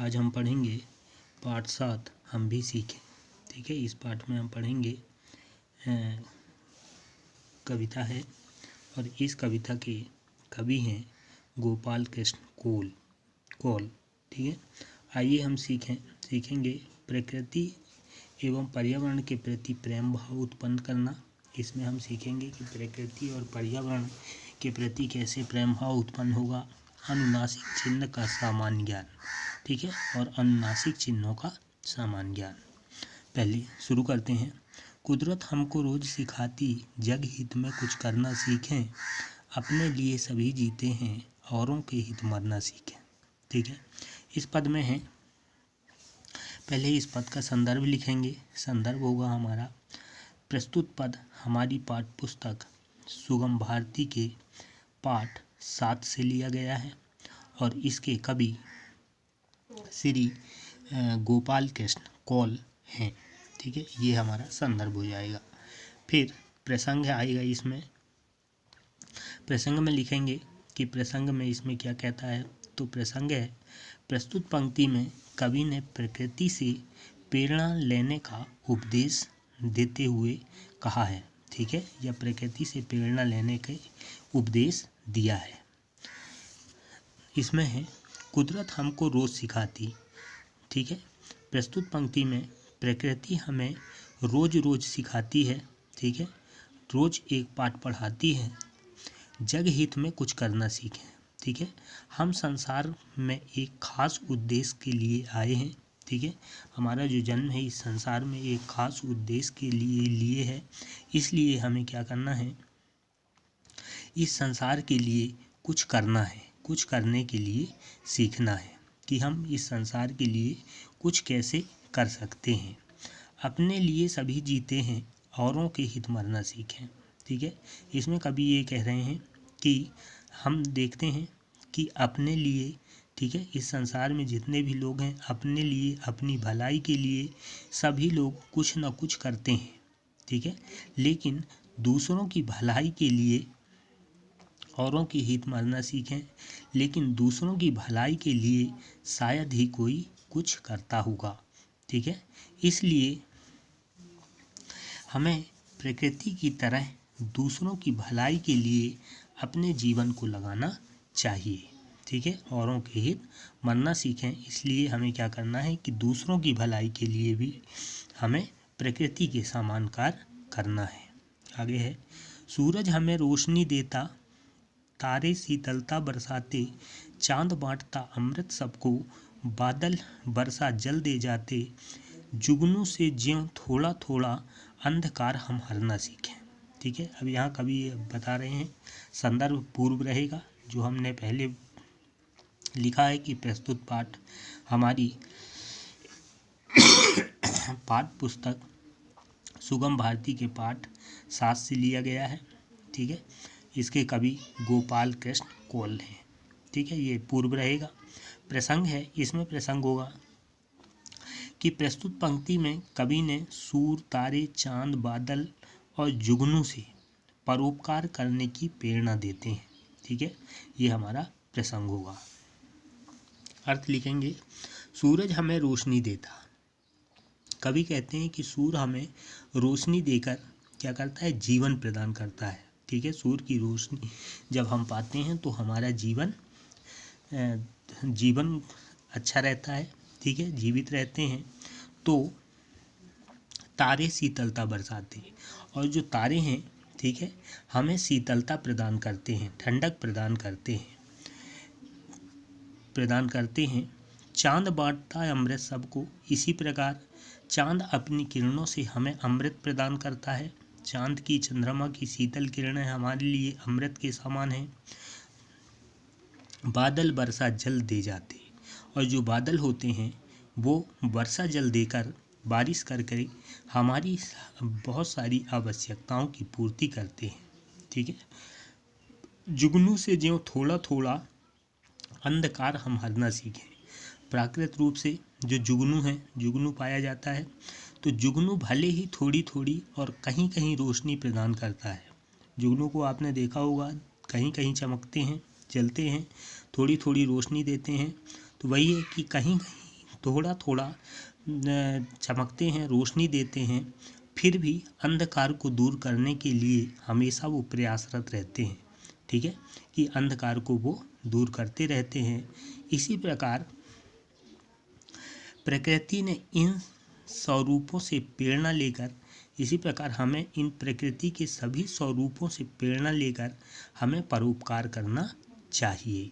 आज हम पढ़ेंगे पाठ 7 हम भी सीखें। ठीक है, इस पाठ में हम पढ़ेंगे कविता है और इस कविता के कवि हैं गोपाल कृष्ण कौल। ठीक है, आइए हम सीखेंगे प्रकृति एवं पर्यावरण के प्रति प्रेम भाव उत्पन्न करना। इसमें हम सीखेंगे कि प्रकृति और पर्यावरण के प्रति कैसे प्रेम भाव उत्पन्न होगा। अनुनासिक चिन्ह का सामान्य ज्ञान, ठीक है, और अनुनासिक चिन्हों का सामान्य ज्ञान। पहले शुरू करते हैं। कुदरत हमको रोज सिखाती जग हित में कुछ करना सीखें, अपने लिए सभी जीते हैं औरों के हित मरना सीखें। ठीक है, इस पद में है, पहले इस पद का संदर्भ लिखेंगे। संदर्भ होगा हमारा प्रस्तुत पद हमारी पाठ्य पुस्तक सुगम भारती के पाठ 7 से लिया गया है और इसके कवि श्री गोपाल कृष्ण कौल हैं। ठीक है, ये हमारा संदर्भ हो जाएगा। फिर प्रसंग आएगा। इसमें प्रसंग में लिखेंगे कि प्रसंग में इसमें क्या कहता है। तो प्रसंग है, प्रस्तुत पंक्ति में कवि ने प्रकृति से प्रेरणा लेने का उपदेश देते हुए कहा है। ठीक है, या प्रकृति से प्रेरणा लेने के उपदेश दिया है। इसमें है कुदरत हमको रोज सिखाती। ठीक है, प्रस्तुत पंक्ति में प्रकृति हमें रोज रोज सिखाती है। ठीक है, रोज एक पाठ पढ़ाती है। जग हित में कुछ करना सीखें। ठीक है, हम संसार में एक खास उद्देश्य के लिए आए हैं। ठीक है, हमारा जो जन्म है इस संसार में एक खास उद्देश्य के लिए है। इसलिए हमें क्या करना है, इस संसार के लिए कुछ करना है, कुछ करने के लिए सीखना है कि हम इस संसार के लिए कुछ कैसे कर सकते हैं। अपने लिए सभी जीते हैं औरों के हित मरना सीखें। ठीक है, इसमें कवि ये कह रहे हैं कि हम देखते हैं कि अपने लिए, ठीक है, इस संसार में जितने भी लोग हैं अपने लिए, अपनी भलाई के लिए सभी लोग कुछ न कुछ करते हैं। ठीक है, लेकिन दूसरों की भलाई के लिए औरों की हित मरना सीखें। लेकिन दूसरों की भलाई के लिए शायद ही कोई कुछ करता होगा। ठीक है, इसलिए हमें प्रकृति की तरह दूसरों की भलाई के लिए अपने जीवन को लगाना चाहिए। ठीक है, औरों के हित मरना सीखें। इसलिए हमें क्या करना है कि दूसरों की भलाई के लिए भी हमें प्रकृति के समान कार्य करना है। आगे है, सूरज हमें रोशनी देता, तारे शीतलता बरसाते, चांद बांटता अमृत सबको, बादल वर्षा जल दे जाते, जुगनू से ज्यों थोड़ा थोड़ा अंधकार हम हरना सीखें। ठीक है, अब यहाँ कवि बता रहे हैं, संदर्भ पूर्व रहेगा जो हमने पहले लिखा है कि प्रस्तुत पाठ हमारी पाठ्य पुस्तक सुगम भारती के पाठ 7 से लिया गया है। ठीक है, इसके कवि गोपाल कृष्ण कौल हैं। ठीक है, ये पूर्व रहेगा। प्रसंग है, इसमें प्रसंग होगा कि प्रस्तुत पंक्ति में कवि ने सूर्य, तारे, चांद, बादल और जुगनू से परोपकार करने की प्रेरणा देते हैं। ठीक है, ये हमारा प्रसंग होगा। अर्थ लिखेंगे, सूरज हमें रोशनी देता। कवि कहते हैं कि सूर्य हमें रोशनी देकर क्या करता है, जीवन प्रदान करता है। ठीक है, सूर्य की रोशनी जब हम पाते हैं तो हमारा जीवन अच्छा रहता है। ठीक है, जीवित रहते हैं। तो तारे शीतलता बरसाते, और जो तारे हैं, ठीक है, हमें शीतलता प्रदान करते हैं, ठंडक प्रदान करते हैं। चांद बांटता है अमृत सबको, इसी प्रकार चांद अपनी किरणों से हमें अमृत प्रदान करता है। चांद की, चंद्रमा की शीतल किरणें हमारे लिए अमृत के समान हैं। बादल वर्षा जल दे जाते, और जो बादल होते हैं वो वर्षा जल देकर, बारिश कर हमारी बहुत सारी आवश्यकताओं की पूर्ति करते हैं। ठीक है, जुगनू से ज्यों थोड़ा थोड़ा अंधकार हम हरना सीखें। प्राकृतिक रूप से जो जुगनू है, जुगनू पाया जाता है, तो जुगनू भले ही थोड़ी थोड़ी और कहीं कहीं रोशनी प्रदान करता है। जुगनू को आपने देखा होगा, कहीं कहीं चमकते हैं, जलते हैं, थोड़ी थोड़ी रोशनी देते हैं। तो वही है कि कहीं कहीं थोड़ा थोड़ा चमकते हैं, रोशनी देते हैं, फिर भी अंधकार को दूर करने के लिए हमेशा वो प्रयासरत रहते हैं। ठीक है, कि अंधकार को वो दूर करते रहते हैं। इसी प्रकार प्रकृति ने इन स्वरूपों से प्रेरणा लेकर इसी प्रकार हमें इन प्रकृति के सभी स्वरूपों से प्रेरणा लेकर हमें परोपकार करना चाहिए।